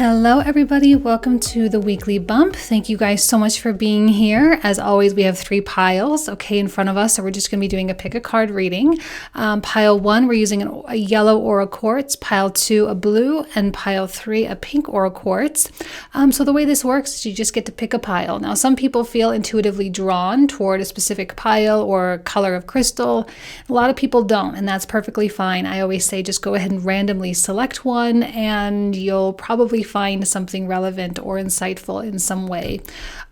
Hello everybody, welcome to the weekly bump. Thank you guys so much for being here. As always, we have 3 piles, in front of us, so we're just going to be doing a pick a card reading. Pile 1, we're using a yellow aura quartz, pile 2, a blue, and pile 3, a pink aura quartz. So the way this works is you just get to pick a pile. Now, some people feel intuitively drawn toward a specific pile or color of crystal. A lot of people don't, and that's perfectly fine. I always say just go ahead and randomly select one, and you'll probably find something relevant or insightful in some way.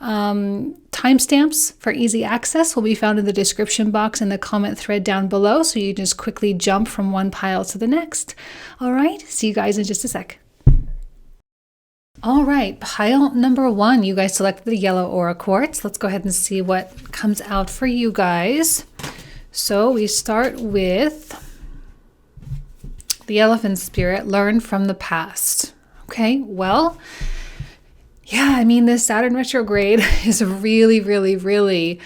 Timestamps for easy access will be found in the description box in the comment thread down below, so you just quickly jump from one pile to the next. All right, see you guys in just a sec. All right, pile number 1, you guys selected the yellow aura quartz. Let's go ahead and see what comes out for you guys. So we start with the elephant spirit, learn from the past. Okay, well, yeah, I mean, this Saturn retrograde is really bringing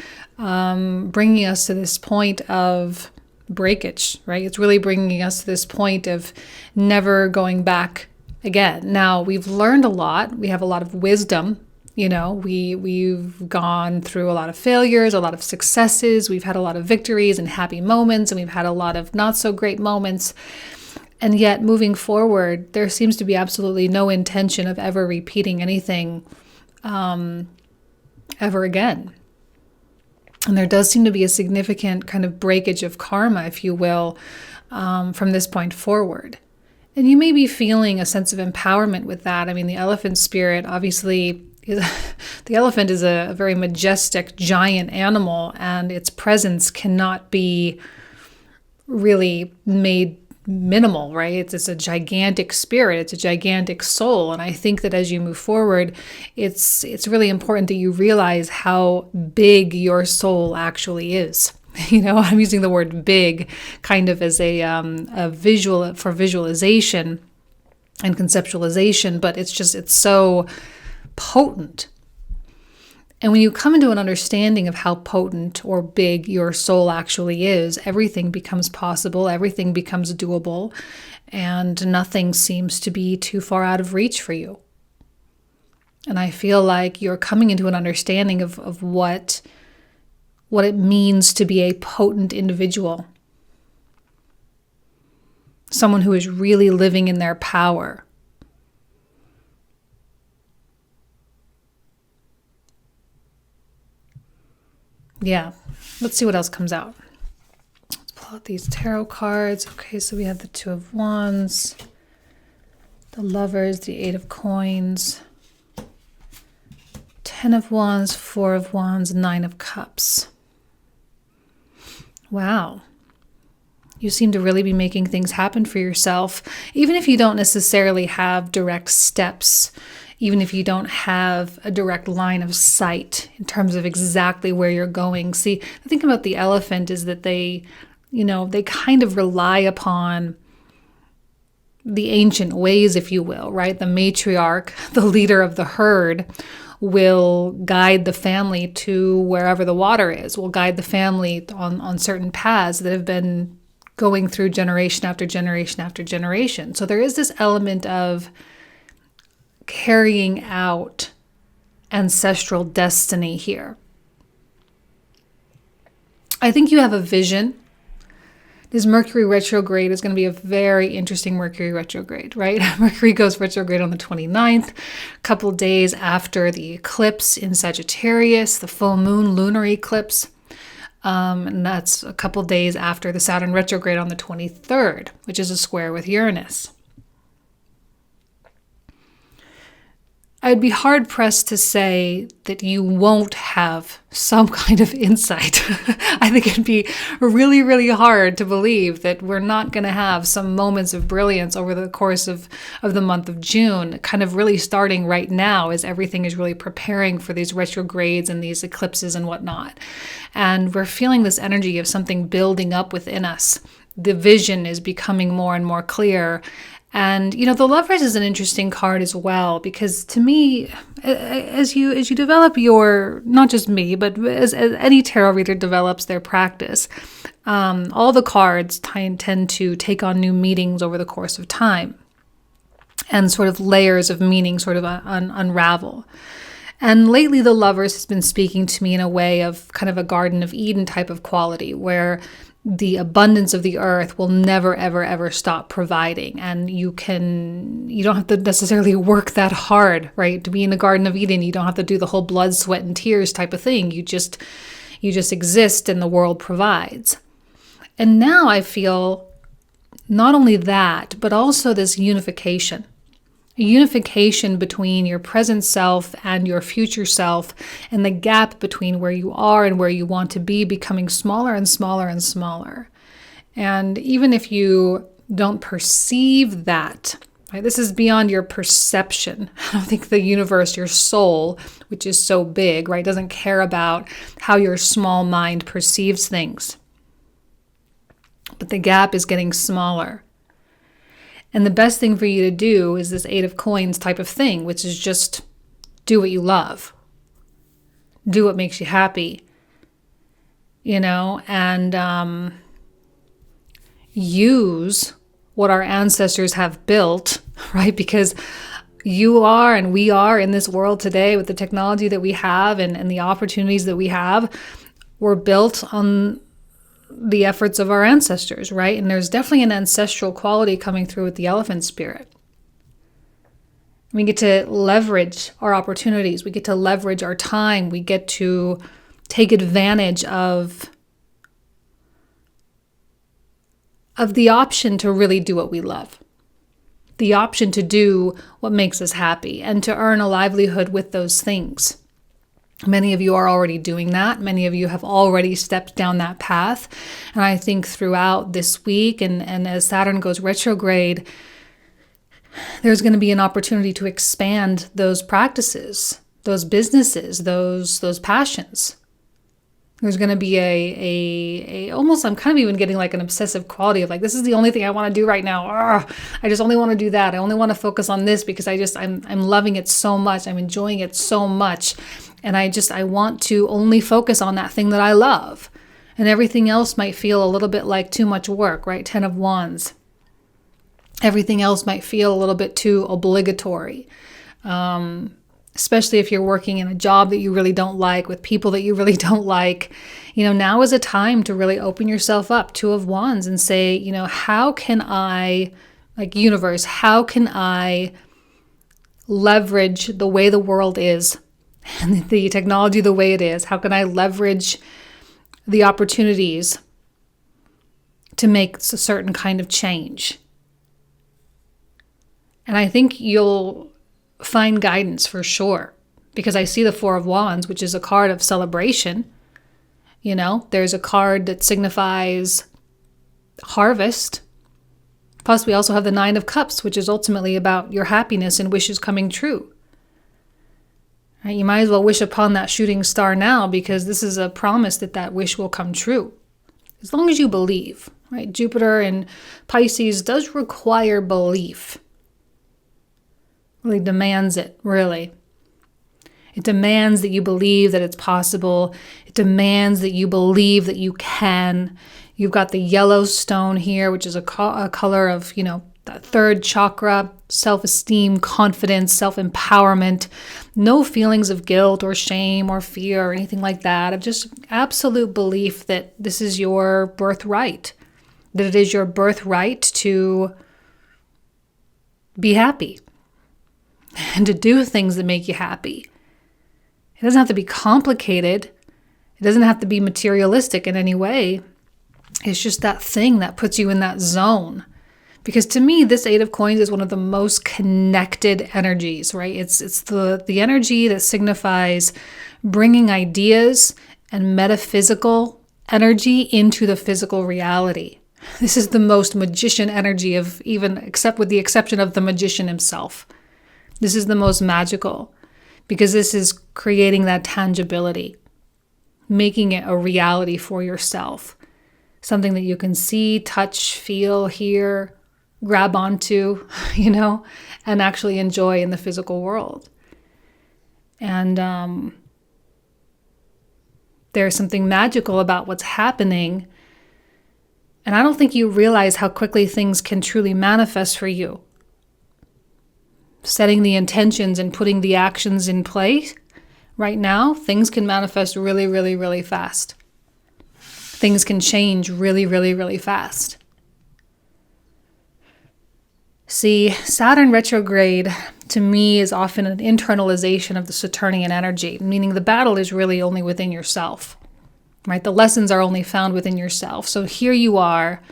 us to this point of breakage, right? It's really bringing us to this point of never going back again. Now, we've learned a lot. We have a lot of wisdom. You know, we've gone through a lot of failures, a lot of successes. We've had a lot of victories and happy moments, and we've had a lot of not so great moments. And yet, moving forward, there seems to be absolutely no intention of ever repeating anything ever again. And there does seem to be a significant kind of breakage of karma, if you will, from this point forward. And you may be feeling a sense of empowerment with that. I mean, the elephant spirit, obviously, the elephant is a very majestic, giant animal, and its presence cannot be really made minimal, right? It's a gigantic spirit. It's a gigantic soul. And I think that as you move forward, it's really important that you realize how big your soul actually is. You know, I'm using the word big kind of as a visual for visualization and conceptualization, but it's so potent. And when you come into an understanding of how potent or big your soul actually is, everything becomes possible, everything becomes doable, and nothing seems to be too far out of reach for you. And I feel like you're coming into an understanding of what it means to be a potent individual. Someone who is really living in their power. Yeah, let's see what else comes out. Let's pull out these tarot cards. Okay, so we have the 2 of Wands, the Lovers, the 8 of Coins, 10 of Wands, 4 of Wands, 9 of Cups. Wow. You seem to really be making things happen for yourself, even if you don't necessarily have direct steps, even if you don't have a direct line of sight in terms of exactly where you're going. See, the thing about the elephant is that they kind of rely upon the ancient ways, if you will, right? The matriarch, the leader of the herd, will guide the family to wherever the water is, will guide the family on certain paths that have been going through generation after generation after generation. So there is this element of carrying out ancestral destiny here. I think you have a vision. This Mercury retrograde is going to be a very interesting Mercury retrograde, right? Mercury goes retrograde on the 29th, a couple days after the eclipse in Sagittarius, the full moon lunar eclipse. And that's a couple days after the Saturn retrograde on the 23rd, which is a square with Uranus. I'd be hard-pressed to say that you won't have some kind of insight. I think it'd be really hard to believe that we're not going to have some moments of brilliance over the course of the month of June, kind of really starting right now as everything is really preparing for these retrogrades and these eclipses and whatnot. And we're feeling this energy of something building up within us. The vision is becoming more and more clear. And, you know, the Lovers is an interesting card as well, because to me, as you develop your, not just me, but as any tarot reader develops their practice, all the cards tend to take on new meanings over the course of time. and sort of layers of meaning sort of unravel. And lately the Lovers has been speaking to me in a way of kind of a Garden of Eden type of quality, where the abundance of the earth will never, ever, ever stop providing. And you don't have to necessarily work that hard, right? To be in the Garden of Eden, you don't have to do the whole blood, sweat, and tears type of thing. You just exist and the world provides. And now I feel not only that, but also this unification. A unification between your present self and your future self, and the gap between where you are and where you want to be becoming smaller and smaller and smaller. And even if you don't perceive that, right, this is beyond your perception. I don't think the universe, your soul, which is so big, right, doesn't care about how your small mind perceives things. But the gap is getting smaller. And the best thing for you to do is this 8 of Coins type of thing, which is just do what you love. Do what makes you happy, and use what our ancestors have built, right? Because you are and we are in this world today with the technology that we have and the opportunities that we have, were built on the efforts of our ancestors, right? And there's definitely an ancestral quality coming through with the elephant spirit. We get to leverage our opportunities. We get to leverage our time. We get to take advantage of the option to really do what we love. The option to do what makes us happy and to earn a livelihood with those things. Many of you are already doing that. Many of you have already stepped down that path. And I think throughout this week and as Saturn goes retrograde, there's going to be an opportunity to expand those practices, those businesses, those passions. There's going to be a almost, I'm kind of even getting like an obsessive quality of like, this is the only thing I want to do right now. I just only want to do that. I only want to focus on this because I'm loving it so much. I'm enjoying it so much. And I want to only focus on that thing that I love. And everything else might feel a little bit like too much work, right? 10 of Wands. Everything else might feel a little bit too obligatory. Especially if you're working in a job that you really don't like, with people that you really don't like. Now is a time to really open yourself up, 2 of Wands, and say, how can I, like universe, how can I leverage the way the world is and the technology the way it is? How can I leverage the opportunities to make a certain kind of change? And I think you'll find guidance for sure, because I see the 4 of Wands, which is a card of celebration. There's a card that signifies harvest. Plus, we also have the 9 of Cups, which is ultimately about your happiness and wishes coming true. Right? You might as well wish upon that shooting star now, because this is a promise that wish will come true. As long as you believe, right? Jupiter in Pisces does require belief. Really demands it, really. It demands that you believe that it's possible. It demands that you believe that you can. You've got the yellow stone here, which is a color of, that 3rd chakra, self-esteem, confidence, self-empowerment. No feelings of guilt or shame or fear or anything like that. Of just absolute belief that this is your birthright. That it is your birthright to be happy. And to do things that make you happy. It doesn't have to be complicated. It doesn't have to be materialistic in any way. It's just that thing that puts you in that zone. Because to me, this 8 of Coins is one of the most connected energies, right? It's the energy that signifies bringing ideas and metaphysical energy into the physical reality. This is the most magician energy of with the exception of the magician himself. This is the most magical, because this is creating that tangibility, making it a reality for yourself. Something that you can see, touch, feel, hear, grab onto, and actually enjoy in the physical world. And there's something magical about what's happening. And I don't think you realize how quickly things can truly manifest for you. setting the intentions and putting the actions in place right now, things can manifest really, really, really fast. Things can change really, really, really fast. See, Saturn retrograde to me is often an internalization of the Saturnian energy, meaning the battle is really only within yourself, right? The lessons are only found within yourself. So here you are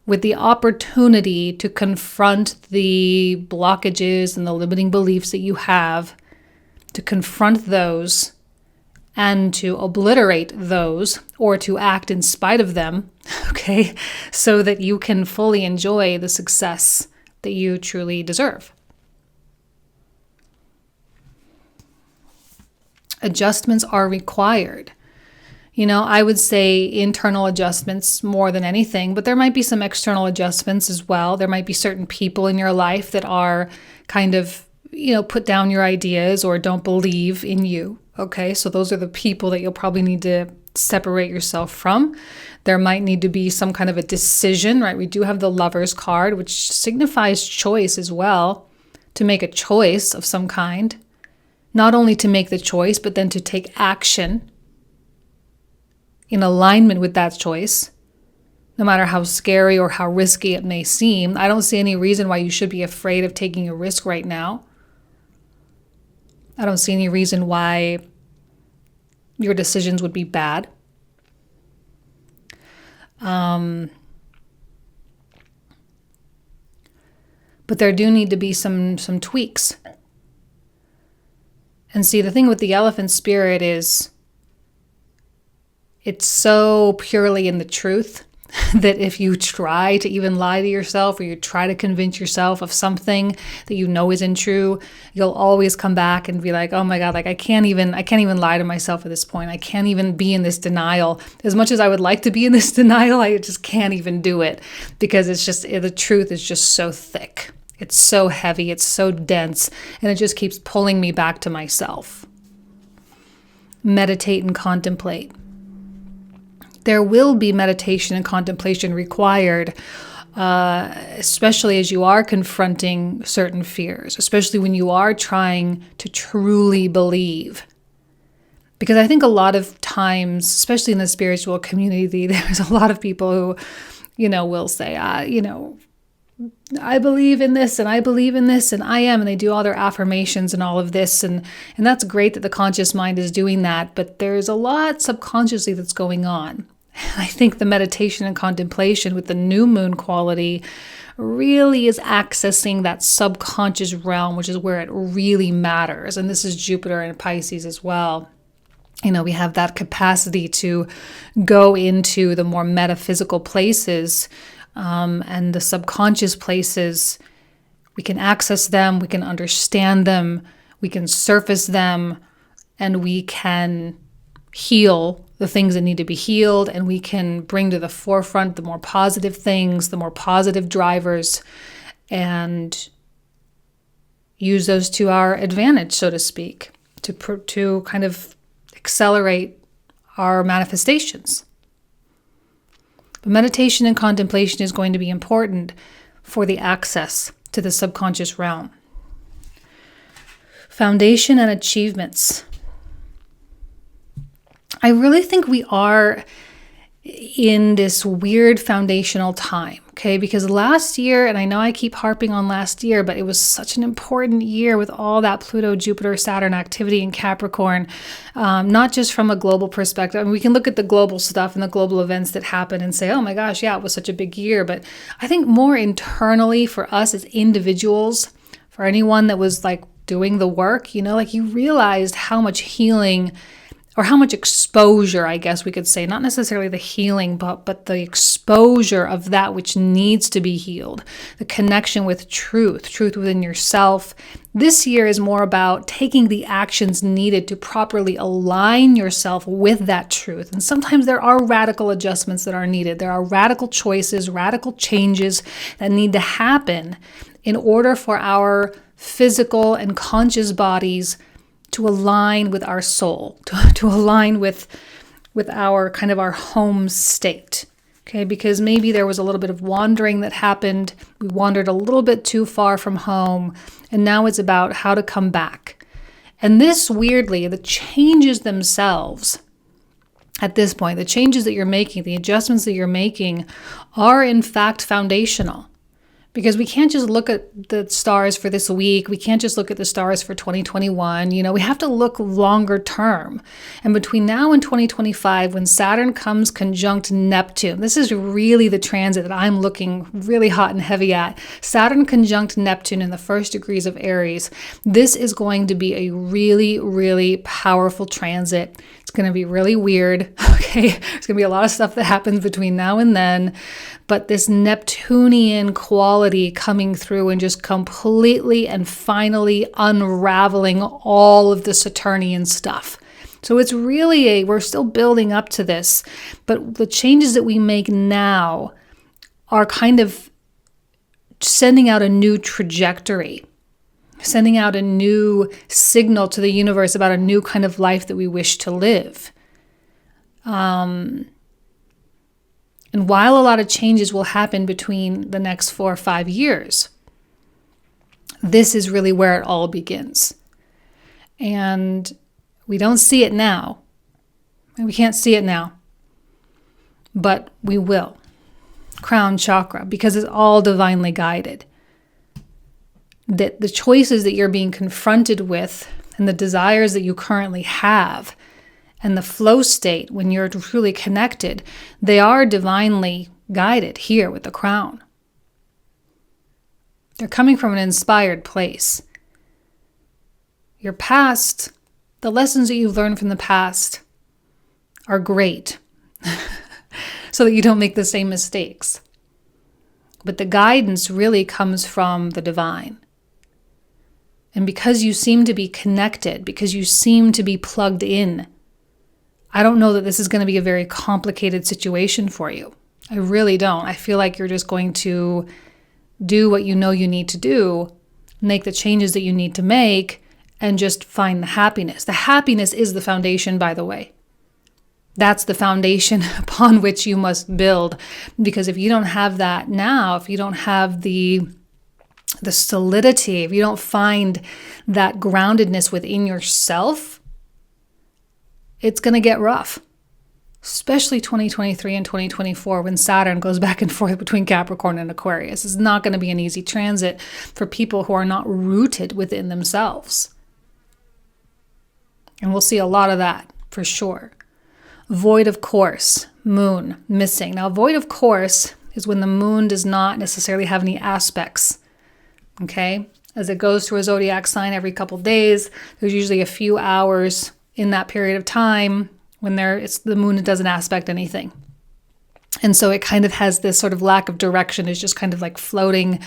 with the opportunity to confront the blockages and the limiting beliefs that you have, to confront those and to obliterate those, or to act in spite of them, okay, so that you can fully enjoy the success that you truly deserve. Adjustments are required. I would say internal adjustments more than anything, but there might be some external adjustments as well. There might be certain people in your life that are kind of, put down your ideas or don't believe in you. Okay, so those are the people that you'll probably need to separate yourself from. There might need to be some kind of a decision, right? We do have the Lover's card, which signifies choice as well, to make a choice of some kind. Not only to make the choice, but then to take action in alignment with that choice, no matter how scary or how risky it may seem. I don't see any reason why you should be afraid of taking a risk right now. I don't see any reason why your decisions would be bad. But there do need to be some tweaks. And see, the thing with the elephant spirit is it's so purely in the truth that if you try to even lie to yourself, or you try to convince yourself of something that you know isn't true, you'll always come back and be like, oh my God, like I can't even lie to myself at this point. I can't even be in this denial. As much as I would like to be in this denial, I just can't even do it, because the truth is just so thick. It's so heavy, it's so dense, and it just keeps pulling me back to myself. Meditate and contemplate. There will be meditation and contemplation required, especially as you are confronting certain fears, especially when you are trying to truly believe. Because I think a lot of times, especially in the spiritual community, there's a lot of people who, will say, I believe in this and I believe in this and I am, and they do all their affirmations and all of this. And that's great that the conscious mind is doing that, but there's a lot subconsciously that's going on. I think the meditation and contemplation with the new moon quality really is accessing that subconscious realm, which is where it really matters. And this is Jupiter and Pisces as well. We have that capacity to go into the more metaphysical places, and the subconscious places. We can access them, we can understand them, we can surface them, and we can heal the things that need to be healed, and we can bring to the forefront the more positive things, the more positive drivers, and use those to our advantage, so to speak, to kind of accelerate our manifestations. But meditation and contemplation is going to be important for the access to the subconscious realm. Foundation and achievements. I really think we are in this weird foundational time, okay? Because last year, and I know I keep harping on last year, but it was such an important year with all that Pluto, Jupiter, Saturn activity in Capricorn, not just from a global perspective. I mean, we can look at the global stuff and the global events that happen and say, oh my gosh, yeah, it was such a big year. But I think more internally for us as individuals, for anyone that was like doing the work, you realized how much healing, or how much exposure, I guess we could say, not necessarily the healing, but the exposure of that which needs to be healed, the connection with truth within yourself. This year is more about taking the actions needed to properly align yourself with that truth. And sometimes there are radical adjustments that are needed. There are radical choices, radical changes that need to happen in order for our physical and conscious bodies to align with our soul, to align with our kind of our home state, Okay, because maybe there was a little bit of wandering that happened. We wandered a little bit too far from home, and now it's about how to come back. And this, weirdly, the changes themselves at this point, the changes that you're making, the adjustments that you're making are in fact foundational. Because we can't just look at the stars for this week. We can't just look at the stars for 2021. We have to look longer term. And between now and 2025, when Saturn comes conjunct Neptune, this is really the transit that I'm looking really hot and heavy at. Saturn conjunct Neptune in the first degrees of Aries. This is going to be a really, really powerful transit. It's going to be really weird. Okay. There's going to be a lot of stuff that happens between now and then. But this Neptunian quality coming through and just completely and finally unraveling all of the Saturnian stuff. So it's really we're still building up to this, but the changes that we make now are kind of sending out a new trajectory, sending out a new signal to the universe about a new kind of life that we wish to live. And while a lot of changes will happen between the next 4 or 5 years, this is really where it all begins. And we don't see it now. And we can't see it now. But we will. Crown chakra, because it's all divinely guided. That the choices that you're being confronted with and the desires that you currently have and the flow state when you're truly connected, they are divinely guided here with the crown. They're coming from an inspired place. Your past, the lessons that you've learned from the past are great so that you don't make the same mistakes. But the guidance really comes from the divine. And because you seem to be connected, because you seem to be plugged in, I don't know that this is going to be a very complicated situation for you. I really don't. I feel like you're just going to do what you know you need to do, make the changes that you need to make, and just find the happiness. The happiness is the foundation, by the way. That's the foundation upon which you must build. Because if you don't have that now, if you don't have the solidity, if you don't find that groundedness within yourself, it's going to get rough, especially 2023 and 2024 when Saturn goes back and forth between Capricorn and Aquarius. It's not going to be an easy transit for people who are not rooted within themselves. And we'll see a lot of that for sure. Void of course, moon, missing. Now, void of course is when the moon does not necessarily have any aspects, okay? As it goes through a zodiac sign every couple days, there's usually a few hours in that period of time when the moon doesn't aspect anything. And so it kind of has this sort of lack of direction. It's just kind of like floating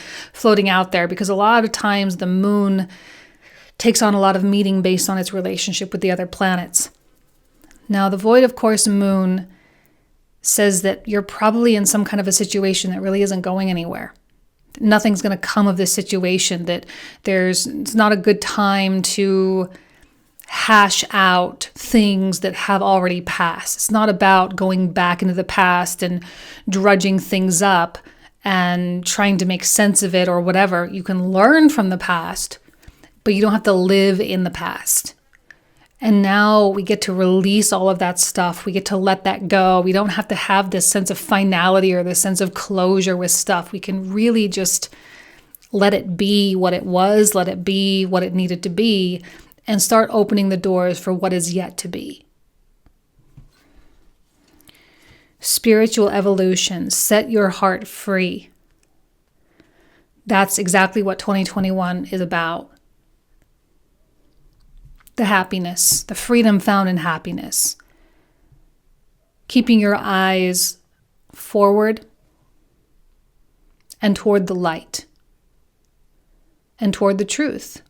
out there, because a lot of times the moon takes on a lot of meaning based on its relationship with the other planets. Now, the void of course moon says that you're probably in some kind of a situation that really isn't going anywhere. Nothing's going to come of this situation, that it's not a good time to hash out things that have already passed. It's not about going back into the past and drudging things up and trying to make sense of it or whatever. You can learn from the past, but you don't have to live in the past. And now we get to release all of that stuff. We get to let that go. We don't have to have this sense of finality or this sense of closure with stuff. We can really just let it be what it was, let it be what it needed to be, and start opening the doors for what is yet to be. Spiritual evolution, set your heart free. That's exactly what 2021 is about. The happiness, the freedom found in happiness. Keeping your eyes forward and toward the light and toward the truth.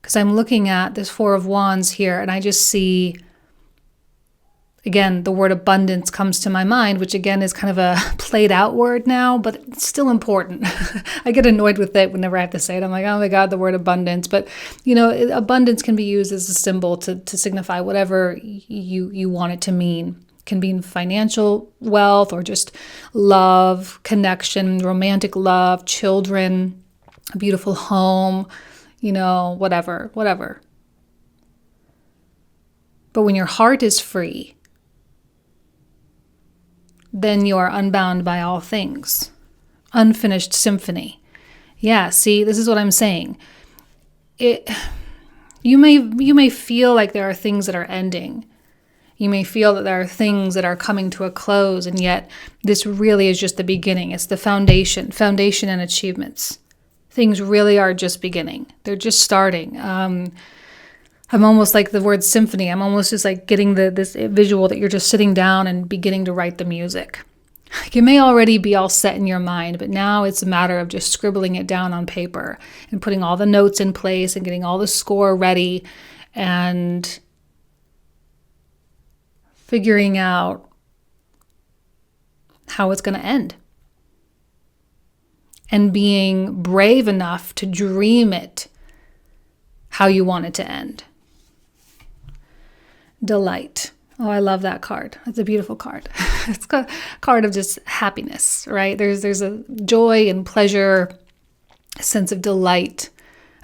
Because I'm looking at this Four of Wands here and I just see, again, the word abundance comes to my mind, which again is kind of a played out word now, but it's still important. I get annoyed with it whenever I have to say it. I'm like, oh my God, the word abundance. But, abundance can be used as a symbol to signify whatever you want it to mean. Can be in financial wealth or just love, connection, romantic love, children, a beautiful home, whatever. But when your heart is free, then you are unbound by all things. Unfinished symphony. Yeah, see, this is what I'm saying. You may feel like there are things that are ending. You may feel that there are things that are coming to a close, and yet this really is just the beginning. It's the foundation and achievements. Things really are just beginning. They're just starting. I'm almost like the word symphony. I'm almost just like getting this visual that you're just sitting down and beginning to write the music. Like, it may already be all set in your mind, but now it's a matter of just scribbling it down on paper and putting all the notes in place and getting all the score ready and figuring out how it's going to end. And being brave enough to dream it how you want it to end. Delight. Oh, I love that card. That's a beautiful card. It's a card of just happiness, right? There's a joy and pleasure, a sense of delight.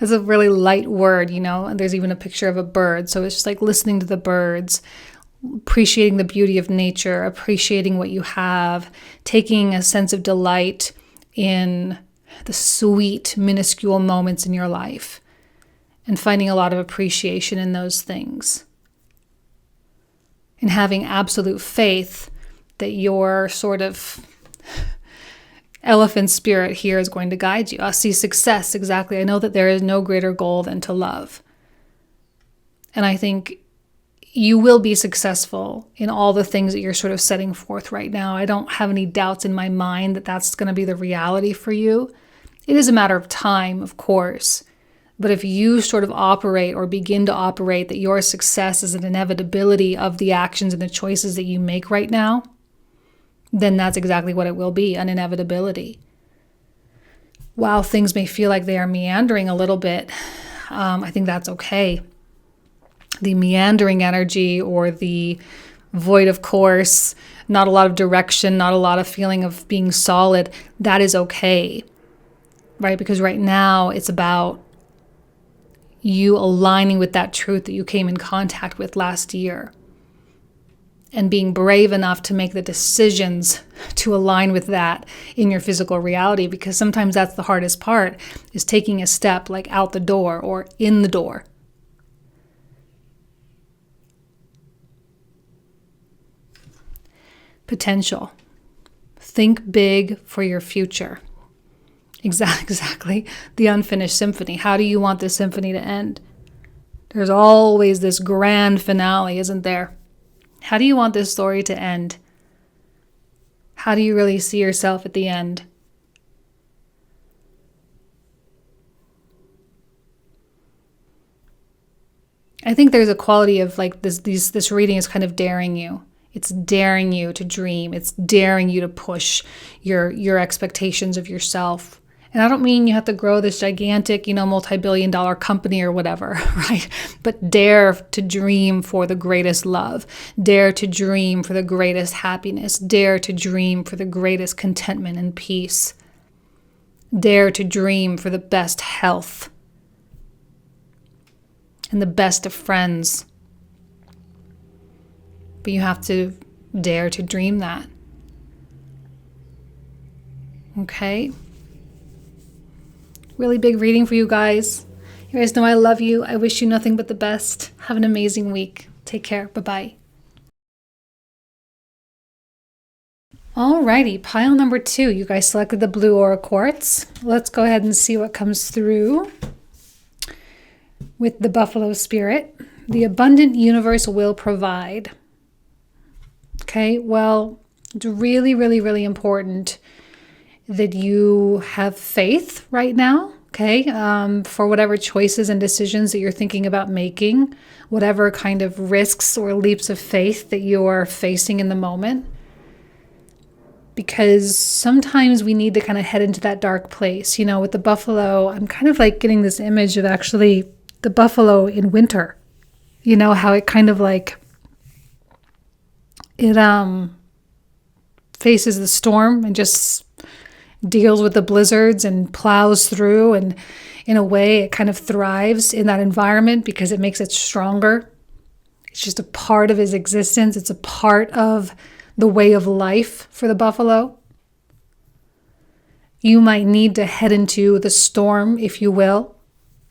It's a really light word, and there's even a picture of a bird. So it's just like listening to the birds, appreciating the beauty of nature, appreciating what you have, taking a sense of delight in the sweet, minuscule moments in your life, and finding a lot of appreciation in those things. And having absolute faith that your sort of elephant spirit here is going to guide you. I see success, exactly. I know that there is no greater goal than to love. And I think you will be successful in all the things that you're sort of setting forth right now. I don't have any doubts in my mind that that's going to be the reality for you. It is a matter of time, of course. But if you sort of operate or begin to operate that your success is an inevitability of the actions and the choices that you make right now, then that's exactly what it will be, an inevitability. While things may feel like they are meandering a little bit, I think that's okay. The meandering energy or the void of course, not a lot of direction, not a lot of feeling of being solid, that is okay, right? Because right now it's about you aligning with that truth that you came in contact with last year and being brave enough to make the decisions to align with that in your physical reality, because sometimes that's the hardest part, is taking a step like out the door or in the door. Potential. Think big for your future. Exactly. The unfinished symphony. How do you want this symphony to end? There's always this grand finale, isn't there? How do you want this story to end? How do you really see yourself at the end? I think there's a quality of like this reading is kind of daring you. It's daring you to dream. It's daring you to push your expectations of yourself. And I don't mean you have to grow this gigantic, multi-billion-dollar company or whatever, right? But dare to dream for the greatest love. Dare to dream for the greatest happiness. Dare to dream for the greatest contentment and peace. Dare to dream for the best health and the best of friends. But you have to dare to dream that. Okay? Really big reading for you guys. You guys know I love you. I wish you nothing but the best. Have an amazing week. Take care. Bye-bye. Alrighty, pile number 2. You guys selected the blue aura quartz. Let's go ahead and see what comes through with the buffalo spirit. The abundant universe will provide. Okay, well, it's really, really, really important that you have faith right now, okay, for whatever choices and decisions that you're thinking about making, whatever kind of risks or leaps of faith that you are facing in the moment. Because sometimes we need to kind of head into that dark place. With the buffalo, I'm kind of like getting this image of actually the buffalo in winter. How it kind of like It faces the storm and just deals with the blizzards and plows through, and in a way it kind of thrives in that environment because it makes it stronger. It's just a part of his existence. It's a part of the way of life for the buffalo. You might need to head into the storm, if you will,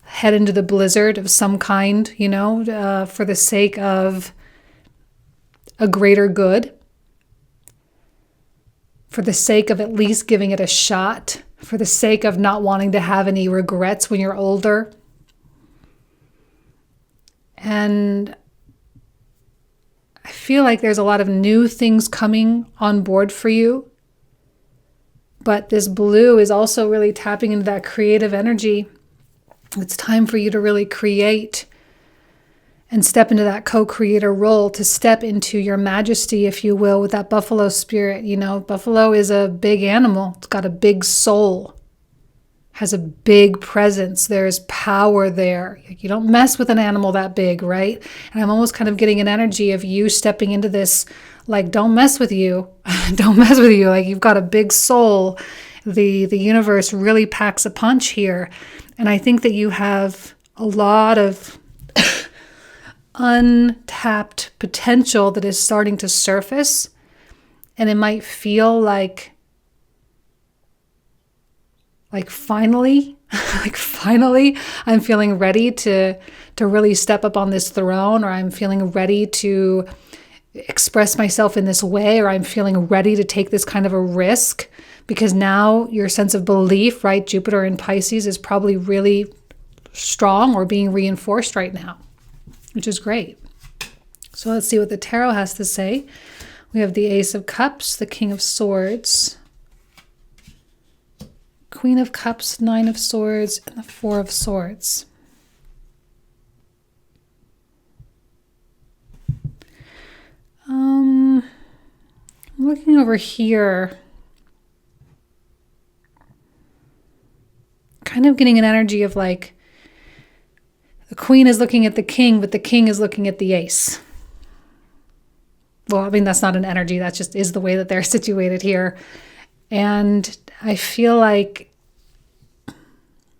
head into the blizzard of some kind, for the sake of a greater good, for the sake of at least giving it a shot, for the sake of not wanting to have any regrets when you're older. And I feel like there's a lot of new things coming on board for you. But this blue is also really tapping into that creative energy. It's time for you to really create and step into that co-creator role, to step into your majesty, if you will, with that buffalo spirit. Buffalo is a big animal. It's got a big soul, has a big presence. There's power there. You don't mess with an animal that big, right? And I'm almost kind of getting an energy of you stepping into this, like, don't mess with you. Don't mess with you. Like, you've got a big soul. The universe really packs a punch here. And I think that you have a lot of untapped potential that is starting to surface. And it might feel like finally, finally, I'm feeling ready to really step up on this throne, or I'm feeling ready to express myself in this way, or I'm feeling ready to take this kind of a risk, because now your sense of belief, right, Jupiter in Pisces, is probably really strong or being reinforced right now, which is great. So let's see what the tarot has to say. We have the Ace of Cups, the King of Swords, Queen of Cups, Nine of Swords, and the Four of Swords. I'm looking over here, kind of getting an energy of like the Queen is looking at the King, but the King is looking at the Ace. Well, I mean, that's not an energy. That just is the way that they're situated here. And I feel like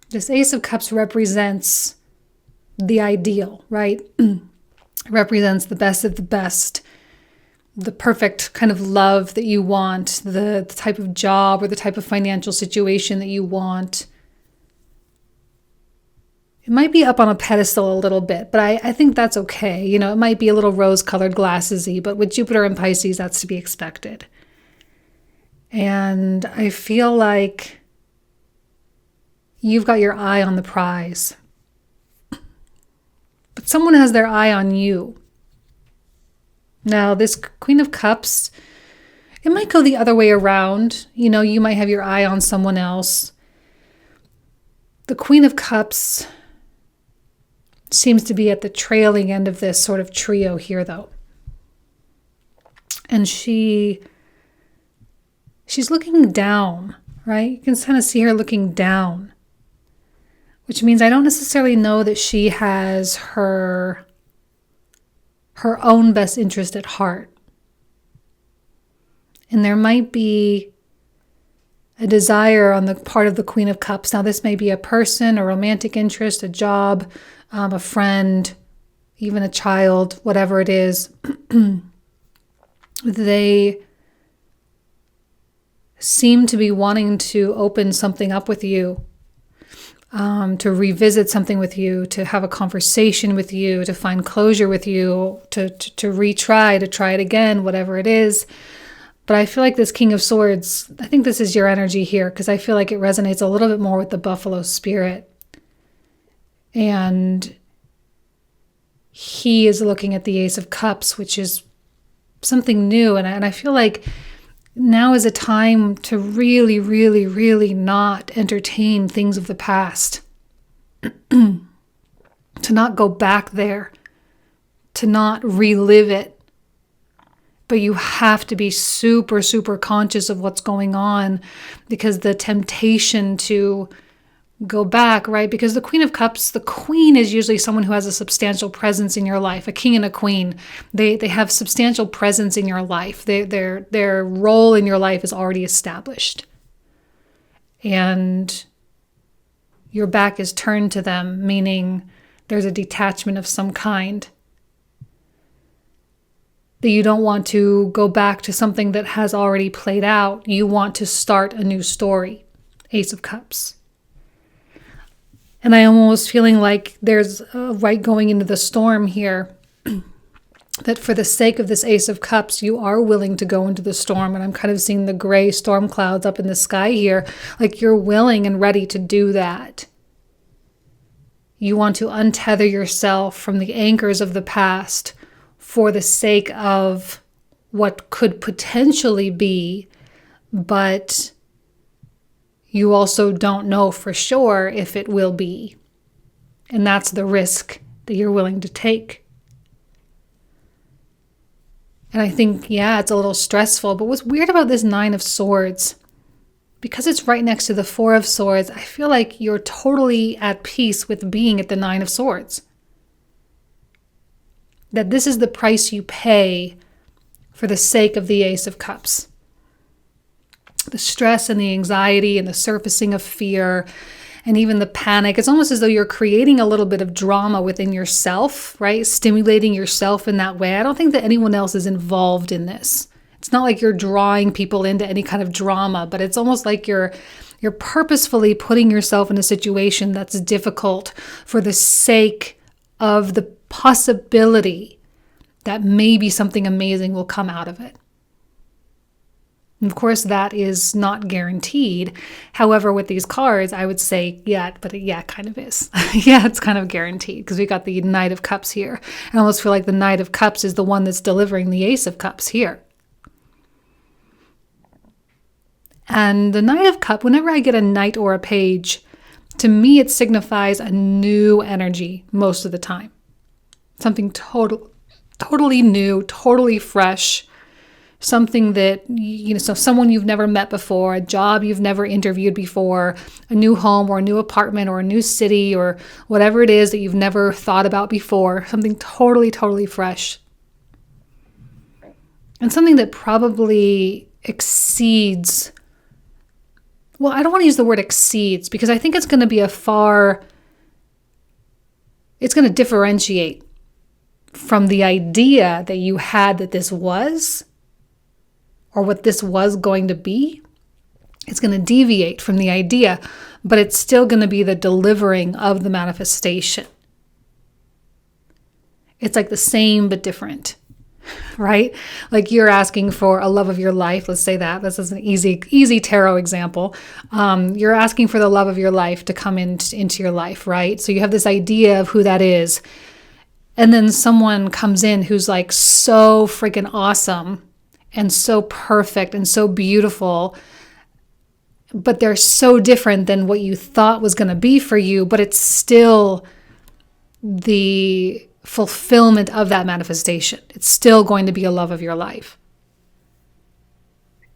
this Ace of Cups represents the ideal, right? It represents the best of the best, the perfect kind of love that you want, the type of job or the type of financial situation that you want. It might be up on a pedestal a little bit, but I think that's okay. It might be a little rose-colored glasses-y, but with Jupiter and Pisces, that's to be expected. And I feel like you've got your eye on the prize, but someone has their eye on you. Now, this Queen of Cups, it might go the other way around. You might have your eye on someone else. The Queen of Cups seems to be at the trailing end of this sort of trio here, though. And she's looking down, right? You can kind of see her looking down, which means I don't necessarily know that she has her own best interest at heart. And there might be a desire on the part of the Queen of Cups. Now, this may be a person, a romantic interest, a job, a friend, even a child, whatever it is. They seem to be wanting to open something up with you, to revisit something with you, to have a conversation with you, to find closure with you, to retry, to try it again, whatever it is. But I feel like this King of Swords, I think this is your energy here, because I feel like it resonates a little bit more with the buffalo spirit. And he is looking at the Ace of Cups, which is something new. And I feel like now is a time to really, really, really not entertain things of the past. To not go back there. To not relive it. But you have to be super, super conscious of what's going on, because the temptation to go back, right? Because the Queen of Cups, the queen is usually someone who has a substantial presence in your life. A king and a queen, they have substantial presence in your life. Their role in your life is already established. And your back is turned to them, meaning there's a detachment of some kind. That you don't want to go back to something that has already played out. You want to start a new story. Ace of Cups. And I am almost feeling like there's right going into the storm here, that for the sake of this Ace of Cups, you are willing to go into the storm. And I'm kind of seeing the gray storm clouds up in the sky here, like you're willing and ready to do that. You want to untether yourself from the anchors of the past for the sake of what could potentially be, but you also don't know for sure if it will be. And that's the risk that you're willing to take. And I think, yeah, it's a little stressful. But what's weird about this Nine of Swords, because it's right next to the Four of Swords, I feel like you're totally at peace with being at the Nine of Swords. That this is the price you pay for the sake of the Ace of Cups. The stress and the anxiety and the surfacing of fear and even the panic. It's almost as though you're creating a little bit of drama within yourself, right? Stimulating yourself in that way. I don't think that anyone else is involved in this. It's not like you're drawing people into any kind of drama, but it's almost like you're purposefully putting yourself in a situation that's difficult for the sake of the possibility that maybe something amazing will come out of it. Of course, that is not guaranteed. However, with these cards, I would say, kind of is. Yeah, it's kind of guaranteed because we got the Knight of Cups here. I almost feel like the Knight of Cups is the one that's delivering the Ace of Cups here. And the Knight of Cups, whenever I get a knight or a page, to me it signifies a new energy most of the time. Something totally new, totally fresh. Something that, so someone you've never met before, a job you've never interviewed before, a new home or a new apartment or a new city or whatever it is that you've never thought about before, something totally fresh. And something that probably exceeds, well, I don't want to use the word exceeds because I think it's going to be it's going to differentiate from the idea that you had that this was, or what this was going to be. It's going to deviate from the idea, but it's still going to be the delivering of the manifestation. It's like the same but different, right? Like you're asking for a love of your life. Let's say that. This is an easy tarot example. You're asking for the love of your life to come into your life, right? So you have this idea of who that is. And then someone comes in who's like so freaking awesome and so perfect and so beautiful, but they're so different than what you thought was going to be for you, but it's still the fulfillment of that manifestation. It's still going to be a love of your life.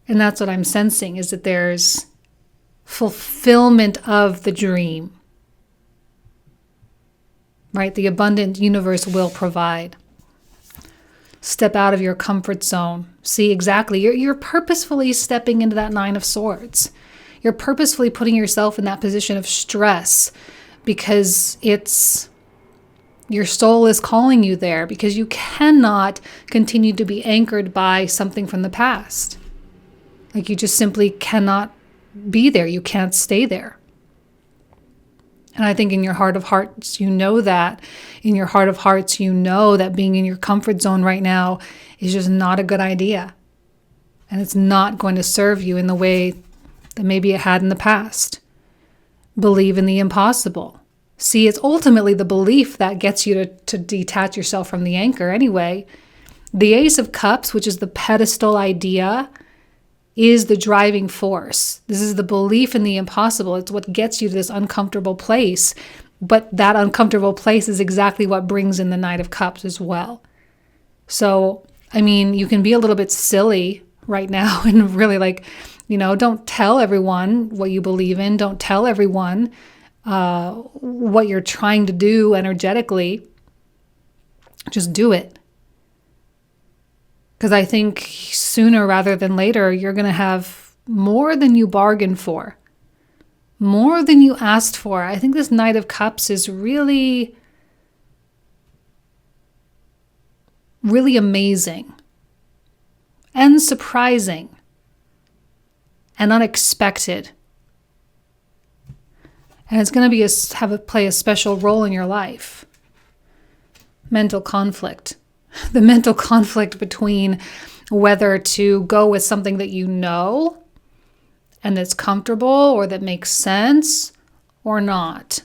And that's what I'm sensing, is that there's fulfillment of the dream, right? The abundant universe will provide. Step out of your comfort zone. See, exactly. You're purposefully stepping into that Nine of Swords. You're purposefully putting yourself in that position of stress because your soul is calling you there, because you cannot continue to be anchored by something from the past. Like you just simply cannot be there. You can't stay there. And I think in your heart of hearts, you know that. In your heart of hearts, you know that being in your comfort zone right now is just not a good idea. And it's not going to serve you in the way that maybe it had in the past. Believe in the impossible. See, it's ultimately the belief that gets you to detach yourself from the anchor anyway. The Ace of Cups, which is the pedestal idea, is the driving force. This is the belief in the impossible. It's what gets you to this uncomfortable place. But that uncomfortable place is exactly what brings in the Knight of Cups as well. So, I mean, you can be a little bit silly right now and really don't tell everyone what you believe in. Don't tell everyone what you're trying to do energetically, just do it. Because I think sooner rather than later, you're going to have more than you bargained for, more than you asked for. I think this Knight of Cups is really, really amazing and surprising and unexpected. And it's going to play a special role in your life. Mental conflict. The mental conflict between whether to go with something that you know and that's comfortable or that makes sense or not.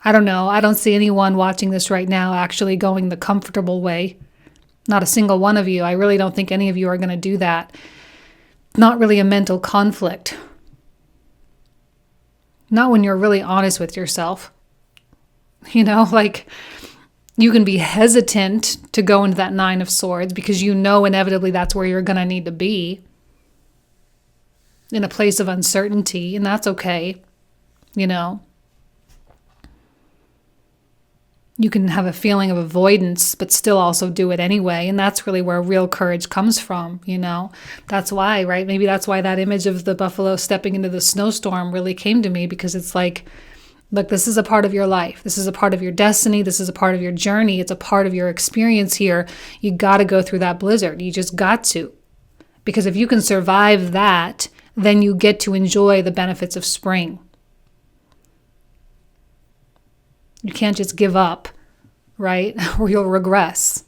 I don't know. I don't see anyone watching this right now actually going the comfortable way. Not a single one of you. I really don't think any of you are going to do that. Not really a mental conflict. Not when you're really honest with yourself. You know, like you can be hesitant to go into that Nine of Swords because you know inevitably that's where you're going to need to be. In a place of uncertainty, and that's okay. You know. You can have a feeling of avoidance, but still also do it anyway. And that's really where real courage comes from, you know. That's why, right? Maybe that's why that image of the buffalo stepping into the snowstorm really came to me, because it's like, look, this is a part of your life. This is a part of your destiny. This is a part of your journey. It's a part of your experience here. You got to go through that blizzard. You just got to. Because if you can survive that, then you get to enjoy the benefits of spring. You can't just give up, right? Or you'll regress.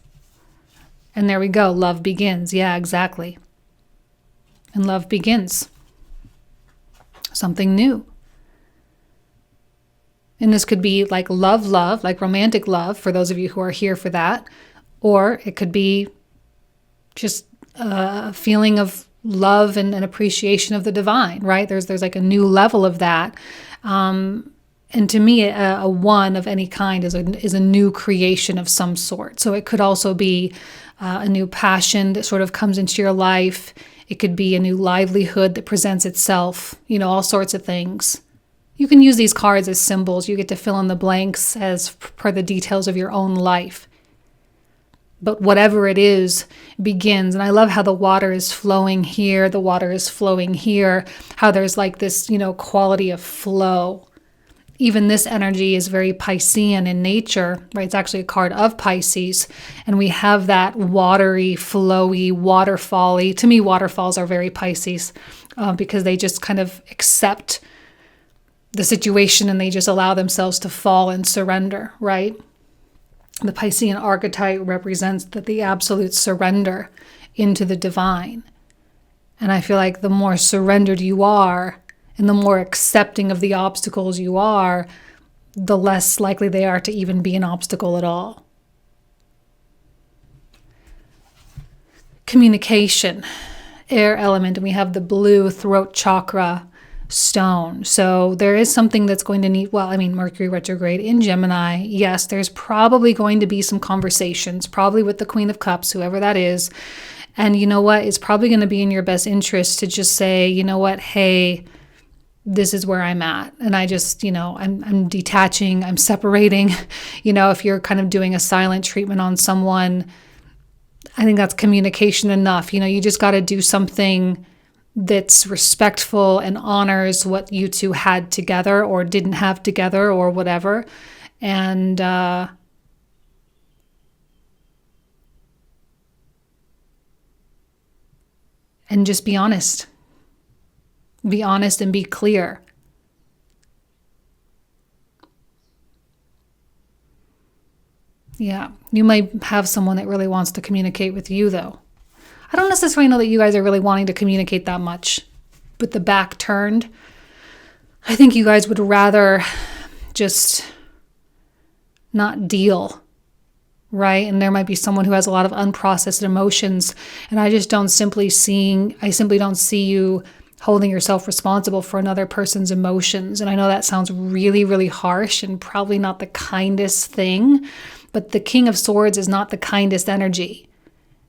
And there we go. Love begins. Yeah, exactly. And love begins. Something new. And this could be like love, like romantic love, for those of you who are here for that. Or it could be just a feeling of love and an appreciation of the divine, right? There's like a new level of that. And to me, a one of any kind is a new creation of some sort. So it could also be a new passion that sort of comes into your life. It could be a new livelihood that presents itself, you know, all sorts of things. You can use these cards as symbols. You get to fill in the blanks as per the details of your own life. But whatever it is begins. And I love how the water is flowing here. The water is flowing here. How there's like this, you know, quality of flow. Even this energy is very Piscean in nature, right? It's actually a card of Pisces. And we have that watery, flowy, waterfall-y. To me, waterfalls are very Pisces because they just kind of accept the situation and they just allow themselves to fall and surrender, right? The Piscean archetype represents the absolute surrender into the divine. And I feel like the more surrendered you are, and the more accepting of the obstacles you are, the less likely they are to even be an obstacle at all. Communication, air element, and we have the blue throat chakra stone. So there is something that's going to need, Mercury retrograde in Gemini. Yes, there's probably going to be some conversations, probably with the Queen of Cups, whoever that is. And you know what? It's probably going to be in your best interest to just say, you know what? Hey, this is where I'm at. And I just, I'm detaching, I'm separating. If you're kind of doing a silent treatment on someone, I think that's communication enough. You just got to do something that's respectful and honors what you two had together or didn't have together or whatever. And just be honest. Be honest and be clear. Yeah, you might have someone that really wants to communicate with you, though. I don't necessarily know that you guys are really wanting to communicate that much. With the back turned, I think you guys would rather just not deal, right? And there might be someone who has a lot of unprocessed emotions, and I simply don't see you holding yourself responsible for another person's emotions. And I know that sounds really, really harsh and probably not the kindest thing, but the King of Swords is not the kindest energy.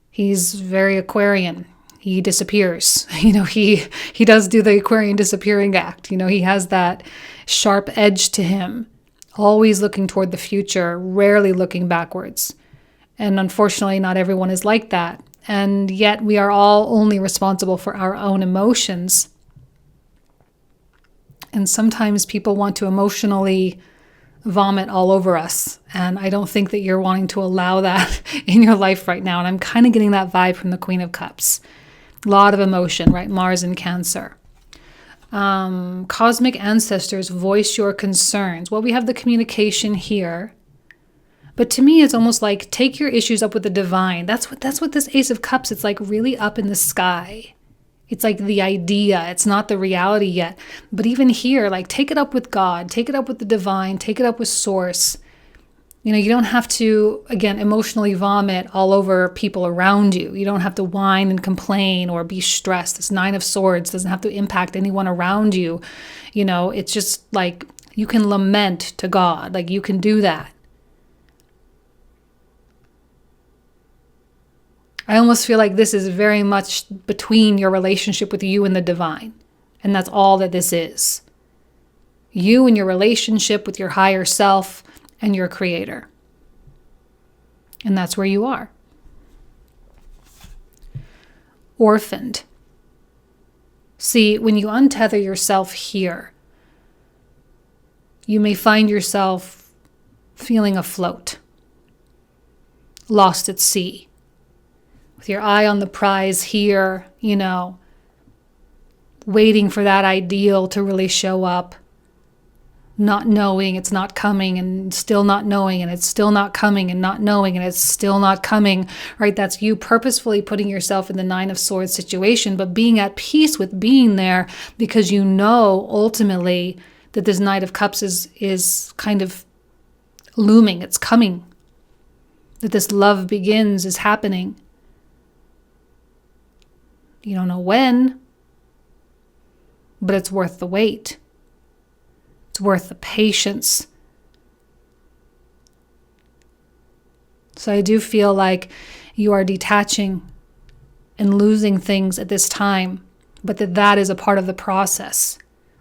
He's very Aquarian. he disappears. He does do the Aquarian disappearing act. He has that sharp edge to him, always looking toward the future, rarely looking backwards. And unfortunately, not everyone is like that. And yet we are all only responsible for our own emotions. And sometimes people want to emotionally vomit all over us. And I don't think that you're wanting to allow that in your life right now. And I'm kind of getting that vibe from the Queen of Cups. A lot of emotion, right? Mars in Cancer. Cosmic ancestors, voice your concerns. Well, we have the communication here. But to me, it's almost like take your issues up with the divine. That's what this Ace of Cups, it's like really up in the sky. It's like the idea. It's not the reality yet. But even here, like take it up with God, take it up with the divine, take it up with Source. You don't have to, again, emotionally vomit all over people around you. You don't have to whine and complain or be stressed. This Nine of Swords doesn't have to impact anyone around you. It's just like you can lament to God. Like you can do that. I almost feel like this is very much between your relationship with you and the divine. And that's all that this is. You and your relationship with your higher self and your creator. And that's where you are. Orphaned. See, when you untether yourself here, you may find yourself feeling afloat, lost at sea. With your eye on the prize here, waiting for that ideal to really show up, not knowing it's not coming and still not knowing and it's still not coming and not knowing and it's still not coming, right? That's you purposefully putting yourself in the Nine of Swords situation, but being at peace with being there because you know ultimately that this Knight of Cups is kind of looming, it's coming, that this love begins, is happening. You don't know when, but it's worth the wait. It's worth the patience. So I do feel like you are detaching and losing things at this time, but that is a part of the process.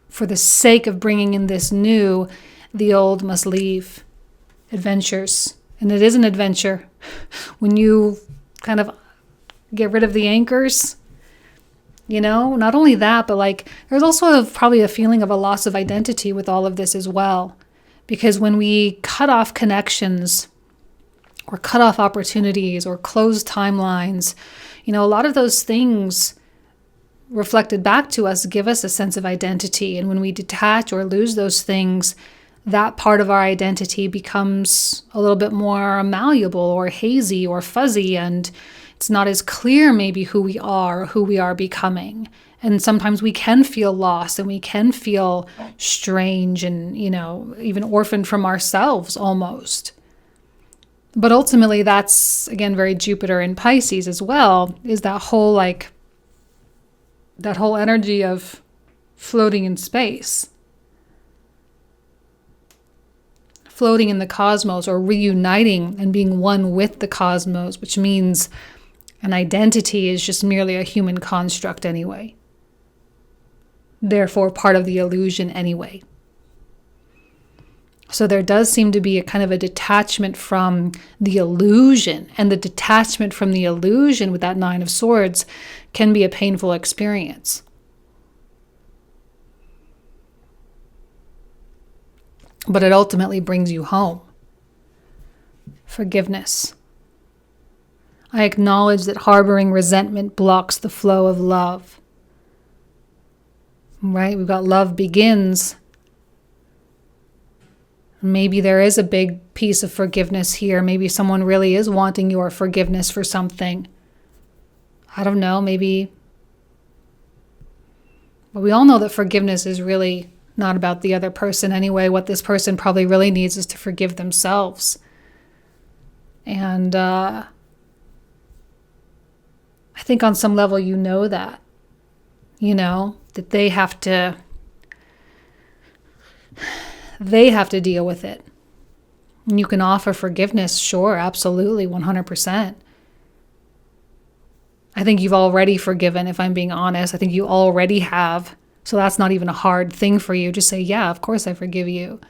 For the sake of bringing in this new, the old must leave. Adventures. And it is an adventure when you kind of get rid of the anchors. Not only that, but like there's also probably a feeling of a loss of identity with all of this as well. Because when we cut off connections or cut off opportunities or close timelines, a lot of those things reflected back to us give us a sense of identity. And when we detach or lose those things, that part of our identity becomes a little bit more malleable or hazy or fuzzy, and it's not as clear maybe who we are becoming. And sometimes we can feel lost and we can feel strange and, even orphaned from ourselves almost. But ultimately that's, again, very Jupiter in Pisces as well, is that whole energy of floating in space. Floating in the cosmos or reuniting and being one with the cosmos, which means an identity is just merely a human construct anyway. Therefore, part of the illusion anyway. So there does seem to be a kind of a detachment from the illusion, and the detachment from the illusion with that Nine of Swords can be a painful experience. But it ultimately brings you home. Forgiveness. I acknowledge that harboring resentment blocks the flow of love. Right? We've got love begins. Maybe there is a big piece of forgiveness here. Maybe someone really is wanting your forgiveness for something. I don't know, maybe. But we all know that forgiveness is really not about the other person anyway. What this person probably really needs is to forgive themselves. And I think on some level you know that. That they have to deal with it. And you can offer forgiveness, sure, absolutely, 100%. I think you've already forgiven, if I'm being honest. I think you already have. So that's not even a hard thing for you. Just say, yeah, of course I forgive you.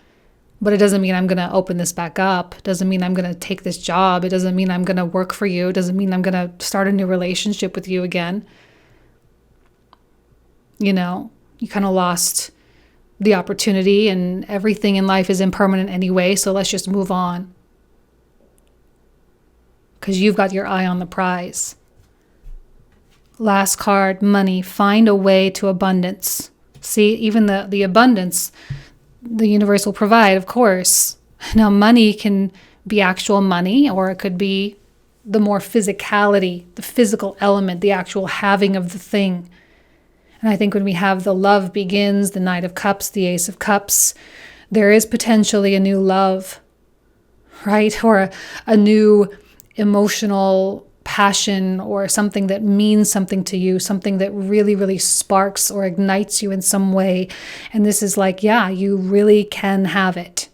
But it doesn't mean I'm going to open this back up. It doesn't mean I'm going to take this job. It doesn't mean I'm going to work for you. It doesn't mean I'm going to start a new relationship with you again. You know, you kind of lost the opportunity, and everything in life is impermanent anyway. So let's just move on. Because you've got your eye on the prize. Last card, money. Find a way to abundance. See, even the abundance the universe will provide, of course. Now, money can be actual money, or it could be the more physicality, the physical element, the actual having of the thing. And I think when we have the love begins, the Knight of Cups, the Ace of Cups, there is potentially a new love, right? Or a new emotional passion, or something that means something to you, something that really, really sparks or ignites you in some way. And this is like, yeah, you really can have it.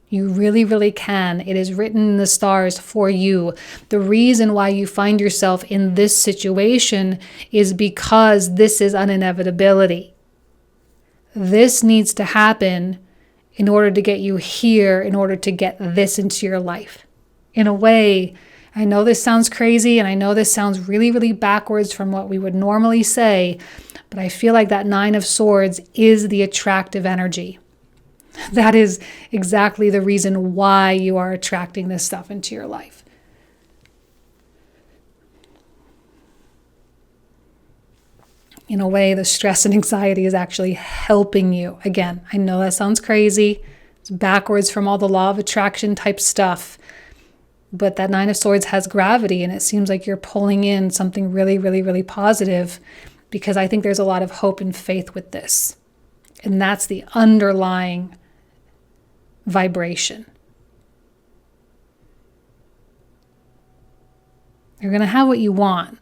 You really, really can. It is written in the stars for you. The reason why you find yourself in this situation is because this is an inevitability. This needs to happen in order to get you here, in order to get this into your life. In a way, I know this sounds crazy, and I know this sounds really, really backwards from what we would normally say, but I feel like that Nine of Swords is the attractive energy. That is exactly the reason why you are attracting this stuff into your life. In a way, the stress and anxiety is actually helping you. Again, I know that sounds crazy. It's backwards from all the law of attraction type stuff. But that Nine of Swords has gravity, and it seems like you're pulling in something really, really, really positive, because I think there's a lot of hope and faith with this. And that's the underlying vibration. You're going to have what you want.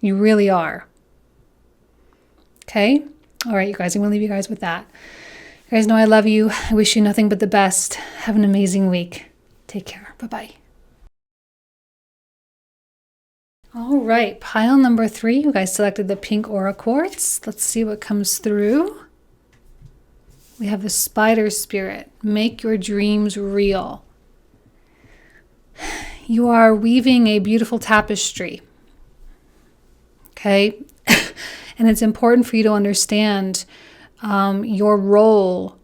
You really are. Okay? All right, you guys, I'm going to leave you guys with that. You guys know I love you. I wish you nothing but the best. Have an amazing week. Take care. Bye-bye. All right, pile number 3. You guys selected the pink aura quartz. Let's see what comes through. We have the spider spirit. Make your dreams real. You are weaving a beautiful tapestry. Okay? And it's important for you to understand your role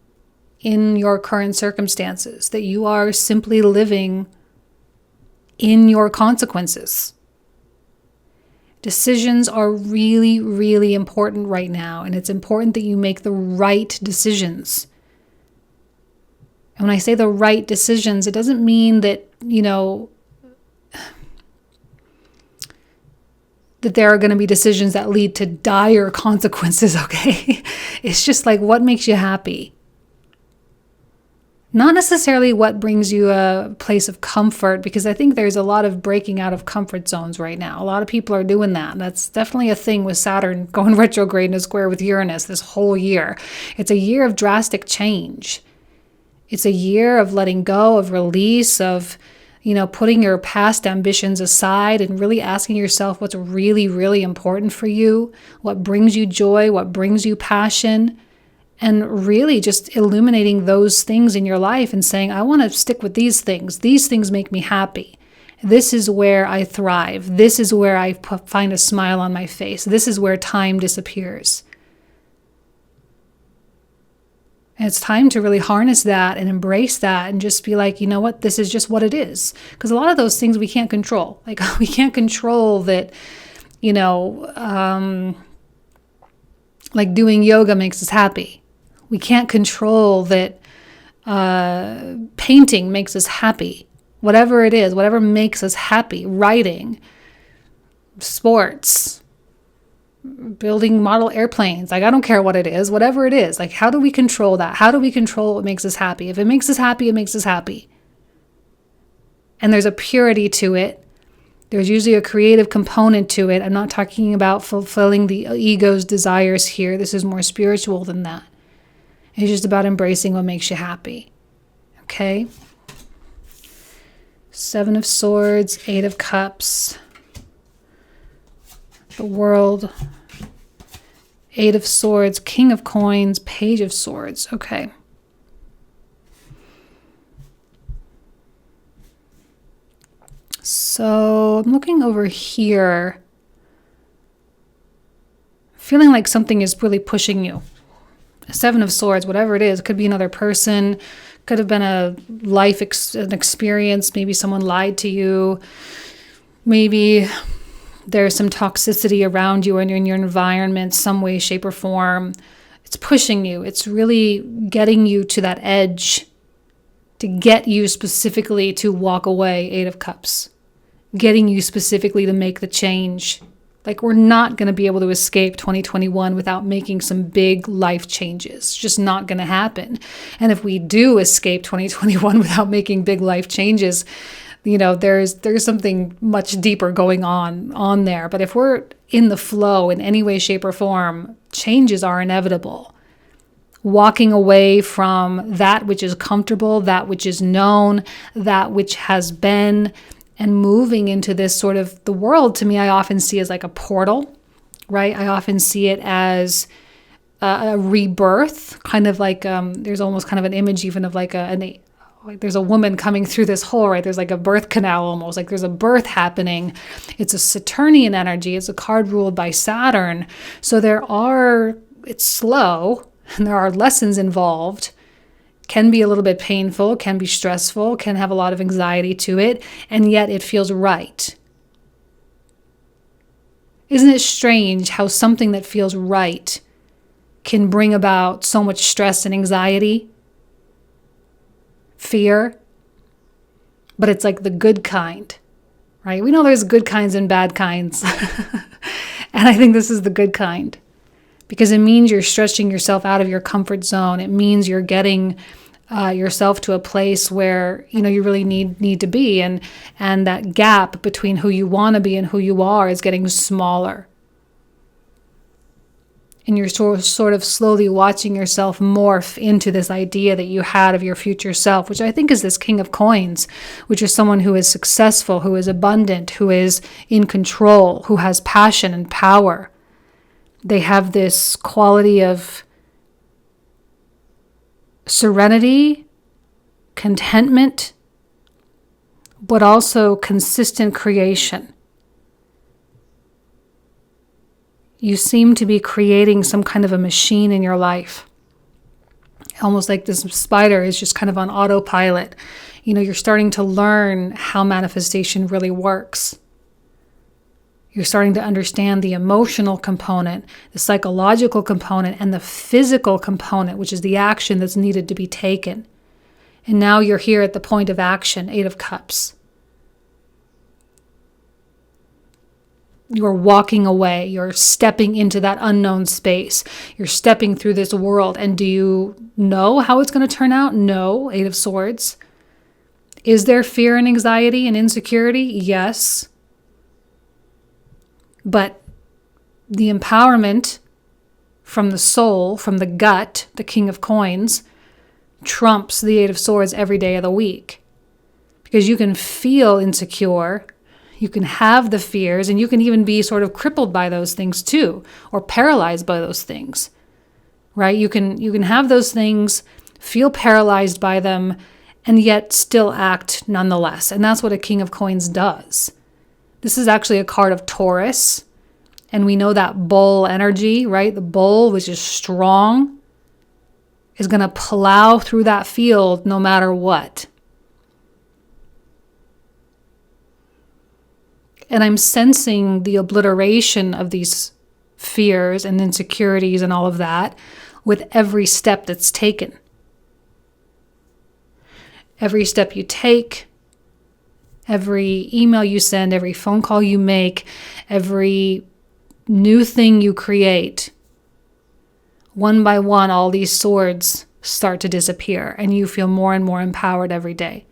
in your current circumstances, that you are simply living in your consequences. Decisions are really, really important right now, and it's important that you make the right decisions. And when I say the right decisions, it doesn't mean that, that there are going to be decisions that lead to dire consequences, okay? It's just like, what makes you happy? Not necessarily what brings you a place of comfort, because I think there's a lot of breaking out of comfort zones right now. A lot of people are doing that. That's definitely a thing with Saturn going retrograde in a square with Uranus this whole year. It's a year of drastic change. It's a year of letting go, of release, of, putting your past ambitions aside and really asking yourself what's really, really important for you, what brings you joy, what brings you passion. And really just illuminating those things in your life and saying, I want to stick with these things. These things make me happy. This is where I thrive. This is where I find a smile on my face. This is where time disappears. And it's time to really harness that and embrace that and just be like, you know what, this is just what it is. Because a lot of those things we can't control. Like, we can't control that, like doing yoga makes us happy. We can't control that painting makes us happy. Whatever it is, whatever makes us happy, writing, sports, building model airplanes. Like, I don't care what it is, whatever it is. Like, how do we control that? How do we control what makes us happy? If it makes us happy, it makes us happy. And there's a purity to it. There's usually a creative component to it. I'm not talking about fulfilling the ego's desires here. This is more spiritual than that. It's just about embracing what makes you happy. Okay? 7 of Swords, 8 of Cups. The World, Eight of Swords, King of Coins, Page of Swords. Okay. So I'm looking over here, feeling like something is really pushing you. Seven of Swords, whatever it is, could be another person, could have been a life an experience. Maybe someone lied to you. Maybe there's some toxicity around you and in your environment, some way, shape, or form. It's pushing you. It's really getting you to that edge, to get you specifically to walk away. Eight of Cups. Getting you specifically to make the change. Like, we're not going to be able to escape 2021 without making some big life changes. It's just not going to happen. And if we do escape 2021 without making big life changes, you know, there's something much deeper going on there. But if we're in the flow in any way, shape, or form, changes are inevitable. Walking away from that which is comfortable, that which is known, that which has been, and moving into this sort of, the world to me, I often see as like a portal, right? I often see it as a rebirth, kind of like, there's almost kind of an image even of like there's a woman coming through this hole, right? There's like a birth canal almost, like there's a birth happening. It's a Saturnian energy. It's a card ruled by Saturn. So it's slow and there are lessons involved. Can be a little bit painful, can be stressful, can have a lot of anxiety to it, and yet it feels right. Isn't it strange how something that feels right can bring about so much stress and anxiety, fear? But it's like the good kind, right? We know there's good kinds and bad kinds. And I think this is the good kind. Because it means you're stretching yourself out of your comfort zone. It means you're getting yourself to a place where, you know, you really need to be. And that gap between who you want to be and who you are is getting smaller. And you're sort of slowly watching yourself morph into this idea that you had of your future self, which I think is this King of Coins, which is someone who is successful, who is abundant, who is in control, who has passion and power. They have this quality of serenity, contentment, but also consistent creation. You seem to be creating some kind of a machine in your life. Almost like this spider is just kind of on autopilot. You know, you're starting to learn how manifestation really works. You're starting to understand the emotional component, the psychological component, and the physical component, which is the action that's needed to be taken. And now you're here at the point of action, Eight of Cups. You're walking away. You're stepping into that unknown space. You're stepping through this world. And do you know how it's going to turn out? No, Eight of Swords. Is there fear and anxiety and insecurity? Yes. But the empowerment from the soul, from the gut, the King of Coins, trumps the Eight of Swords every day of the week. Because you can feel insecure, you can have the fears, and you can even be sort of crippled by those things too, or paralyzed by those things, right? You can have those things, feel paralyzed by them, and yet still act nonetheless. And that's what a King of Coins does. This is actually a card of Taurus, and we know that bull energy, right? The bull, which is strong, is going to plow through that field no matter what. And I'm sensing the obliteration of these fears and insecurities and all of that with every step that's taken. Every step you take, every email you send, every phone call you make, every new thing you create, one by one, all these swords start to disappear and you feel more and more empowered every day.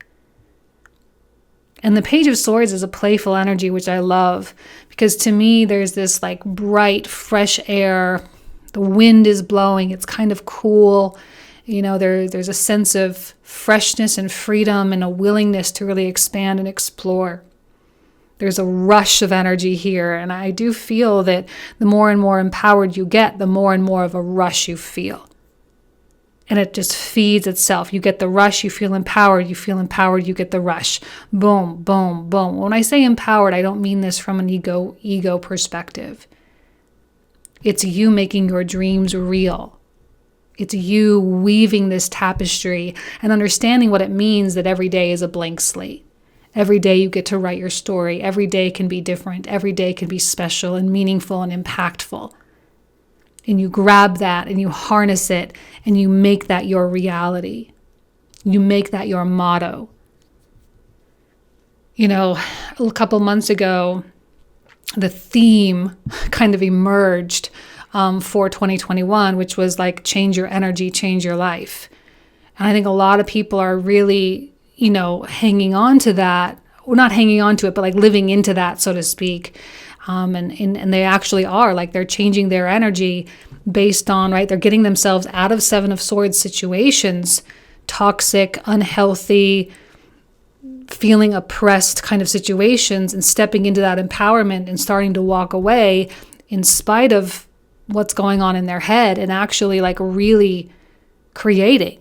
And the Page of Swords is a playful energy, which I love, because to me, there's this like bright, fresh air. The wind is blowing. It's kind of cool. You know, there's a sense of freshness and freedom and a willingness to really expand and explore. There's a rush of energy here. And I do feel that the more and more empowered you get, the more and more of a rush you feel. And it just feeds itself. You get the rush, you feel empowered, you get the rush. Boom, boom, boom. When I say empowered, I don't mean this from an ego perspective. It's you making your dreams real. It's you weaving this tapestry and understanding what it means that every day is a blank slate. Every day you get to write your story. Every day can be different. Every day can be special and meaningful and impactful. And you grab that and you harness it and you make that your reality. You make that your motto. You know, a couple months ago, the theme kind of emerged for 2021, which was like change your energy, change your life. And I think a lot of people are really, hanging on to that. Well, not hanging on to it, but like living into that, so to speak. And they actually are, like they're changing their energy based on, right? They're getting themselves out of Seven of Swords situations, toxic, unhealthy, feeling oppressed kind of situations, and stepping into that empowerment and starting to walk away in spite of what's going on in their head, and actually like really creating,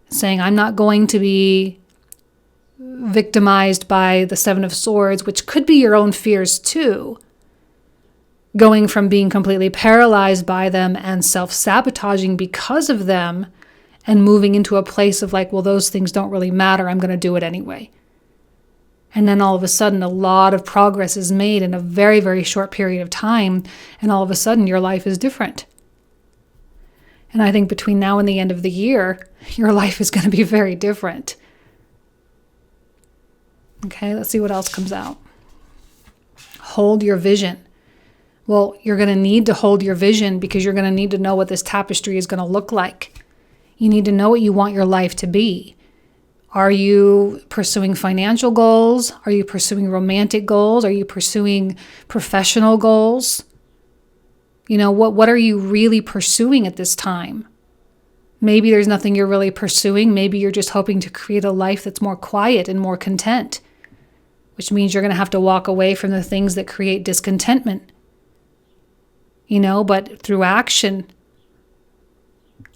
saying, I'm not going to be victimized by the Seven of Swords, which could be your own fears too, going from being completely paralyzed by them and self-sabotaging because of them, and moving into a place of like, well, those things don't really matter. I'm going to do it anyway. And then all of a sudden, a lot of progress is made in a very, very short period of time. And all of a sudden, your life is different. And I think between now and the end of the year, your life is going to be very different. Okay, let's see what else comes out. Hold your vision. Well, you're going to need to hold your vision because you're going to need to know what this tapestry is going to look like. You need to know what you want your life to be. Are you pursuing financial goals? Are you pursuing romantic goals? Are you pursuing professional goals? What are you really pursuing at this time? Maybe there's nothing you're really pursuing. Maybe you're just hoping to create a life that's more quiet and more content, which means you're going to have to walk away from the things that create discontentment. But through action,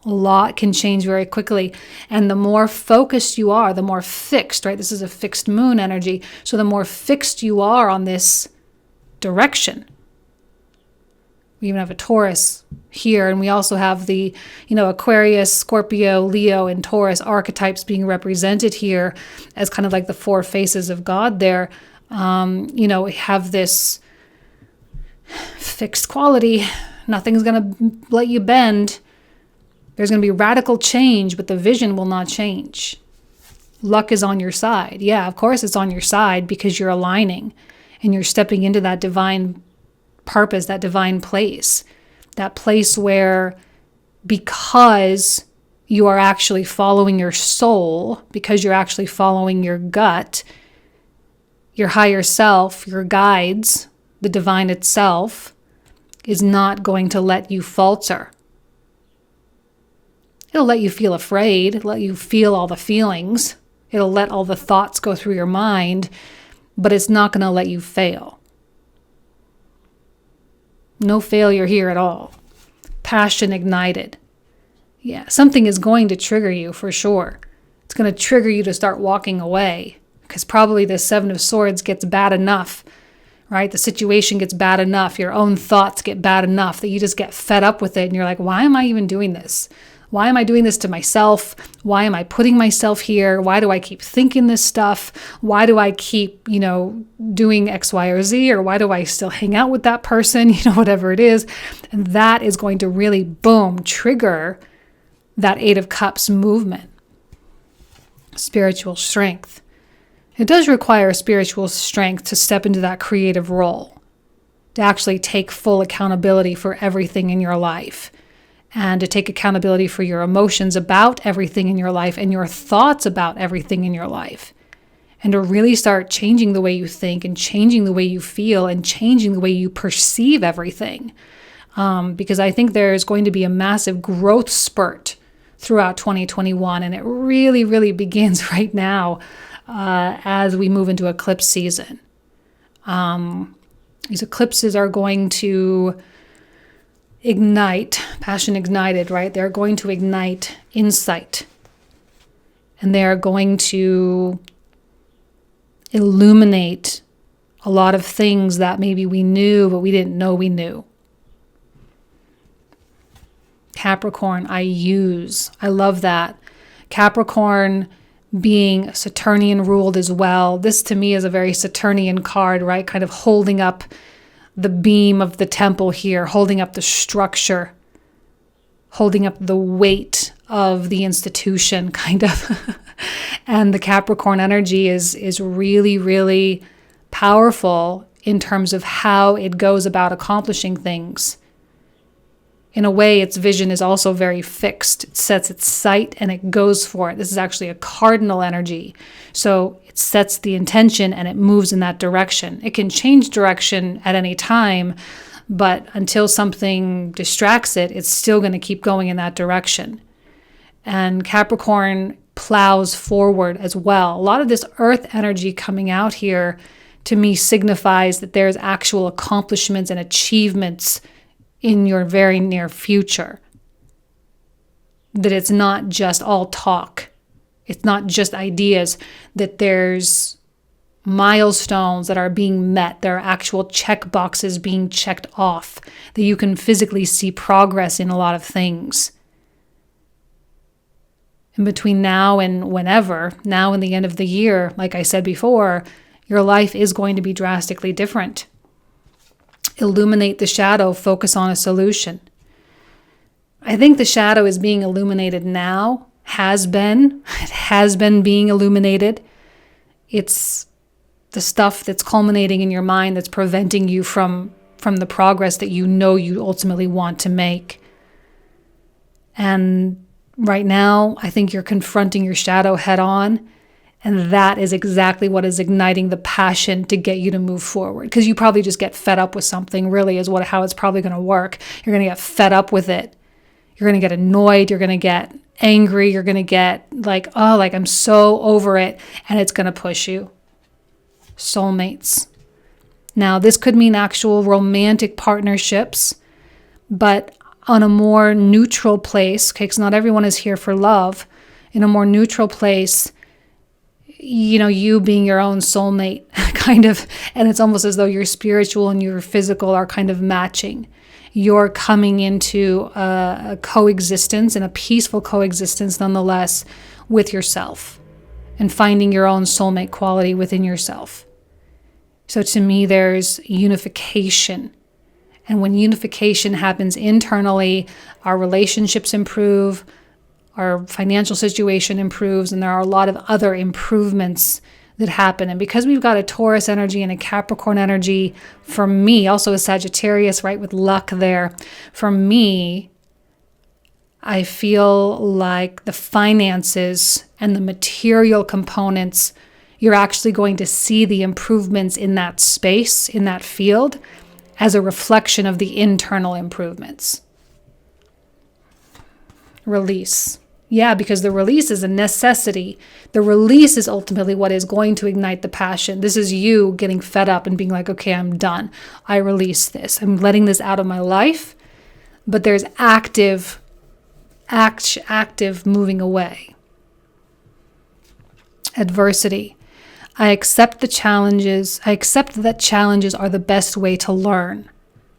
a lot can change very quickly. And the more focused you are, the more fixed, right? This is a fixed moon energy. So the more fixed you are on this direction. We even have a Taurus here. And we also have the, Aquarius, Scorpio, Leo, and Taurus archetypes being represented here as kind of like the four faces of God there. We have this fixed quality. Nothing's going to let you bend. There's going to be radical change, but the vision will not change. Luck is on your side. Yeah, of course it's on your side because you're aligning and you're stepping into that divine purpose, that divine place, that place where because you are actually following your soul, because you're actually following your gut, your higher self, your guides, the divine itself is not going to let you falter. It'll let you feel afraid, let you feel all the feelings. It'll let all the thoughts go through your mind, but it's not going to let you fail. No failure here at all. Passion ignited. Yeah, something is going to trigger you for sure. It's going to trigger you to start walking away because probably the Seven of Swords gets bad enough, right? The situation gets bad enough. Your own thoughts get bad enough that you just get fed up with it and you're like, why am I even doing this? Why am I doing this to myself? Why am I putting myself here? Why do I keep thinking this stuff? Why do I keep, doing X, Y, or Z? Or why do I still hang out with that person? Whatever it is. And that is going to really, boom, trigger that Eight of Cups movement. Spiritual strength. It does require spiritual strength to step into that creative role, to actually take full accountability for everything in your life. And to take accountability for your emotions about everything in your life and your thoughts about everything in your life. And to really start changing the way you think and changing the way you feel and changing the way you perceive everything. Because I think there's going to be a massive growth spurt throughout 2021. And it really, really begins right now as we move into eclipse season. These eclipses are going to ignite, passion ignited, right? They're going to ignite insight. And they're going to illuminate a lot of things that maybe we knew, but we didn't know we knew. Capricorn, I love that. Capricorn being Saturnian ruled as well. This to me is a very Saturnian card, right? Kind of holding up the beam of the temple here, holding up the structure, holding up the weight of the institution, kind of. And the Capricorn energy is really, really powerful in terms of how it goes about accomplishing things. In a way, its vision is also very fixed. It sets its sight and it goes for it. This is actually a cardinal energy. So it sets the intention and it moves in that direction. It can change direction at any time, but until something distracts it, it's still going to keep going in that direction. And Capricorn plows forward as well. A lot of this earth energy coming out here to me signifies that there's actual accomplishments and achievements in your very near future. That it's not just all talk. It's not just ideas. That there's milestones that are being met. There are actual check boxes being checked off. That you can physically see progress in a lot of things. And between now and whenever, now and the end of the year, like I said before, your life is going to be drastically different. Illuminate the shadow, focus on a solution. I think the shadow is being illuminated now, it has been being illuminated. It's the stuff that's culminating in your mind that's preventing you from the progress that you know you ultimately want to make. And right now, I think you're confronting your shadow head on. And that is exactly what is igniting the passion to get you to move forward. Because you probably just get fed up with something, really, is how it's probably going to work. You're going to get fed up with it. You're going to get annoyed. You're going to get angry. You're going to get I'm so over it. And it's going to push you. Soulmates. Now, this could mean actual romantic partnerships, but on a more neutral place, okay, because not everyone is here for love. In a more neutral place, you being your own soulmate, kind of, and it's almost as though your spiritual and your physical are kind of matching. You're coming into a coexistence and a peaceful coexistence nonetheless with yourself and finding your own soulmate quality within yourself. So to me, there's unification. And when unification happens internally, our relationships improve, our financial situation improves, and there are a lot of other improvements that happen. And because we've got a Taurus energy and a Capricorn energy, for me, also a Sagittarius, right, with luck there, for me, I feel like the finances and the material components, you're actually going to see the improvements in that space, in that field, as a reflection of the internal improvements. Release. Yeah, because the release is a necessity. The release is ultimately what is going to ignite the passion. This is you getting fed up and being like, okay, I'm done. I release this. I'm letting this out of my life. But there's active moving away. Adversity. I accept the challenges. I accept that challenges are the best way to learn.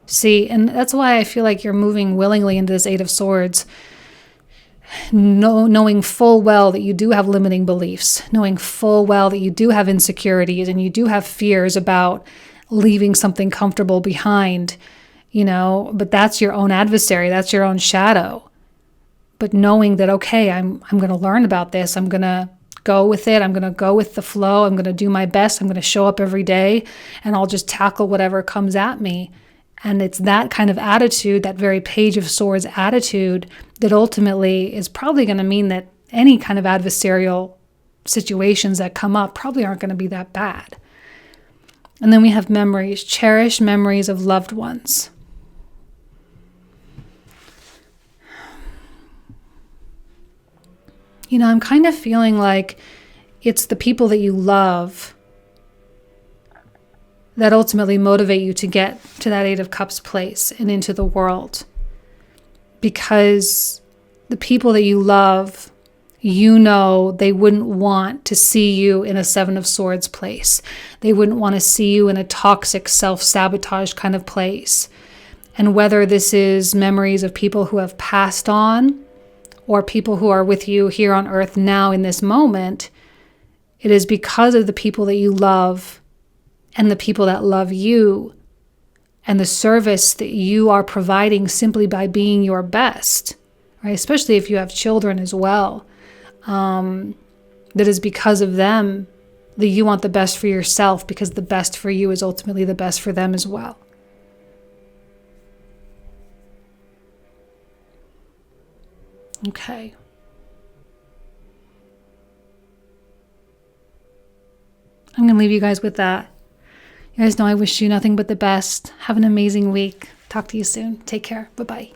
See, and that's why I feel like you're moving willingly into this Eight of Swords. Knowing full well that you do have limiting beliefs, knowing full well that you do have insecurities and you do have fears about leaving something comfortable behind, but that's your own adversary, that's your own shadow. But knowing that, okay, I'm going to learn about this, I'm going to go with it, I'm going to go with the flow, I'm going to do my best, I'm going to show up every day, and I'll just tackle whatever comes at me. And it's that kind of attitude, that very Page of Swords attitude, that ultimately is probably going to mean that any kind of adversarial situations that come up probably aren't going to be that bad. And then we have memories. Cherish memories of loved ones. I'm kind of feeling like it's the people that you love that ultimately motivate you to get to that Eight of Cups place and into the world. Because the people that you love, you know they wouldn't want to see you in a Seven of Swords place. They wouldn't want to see you in a toxic, self-sabotage kind of place. And whether this is memories of people who have passed on or people who are with you here on earth now in this moment, it is because of the people that you love and the people that love you and the service that you are providing simply by being your best, right? Especially if you have children as well. That is because of them that you want the best for yourself, because the best for you is ultimately the best for them as well. Okay. I'm going to leave you guys with that. You guys know I wish you nothing but the best. Have an amazing week. Talk to you soon. Take care. Bye-bye.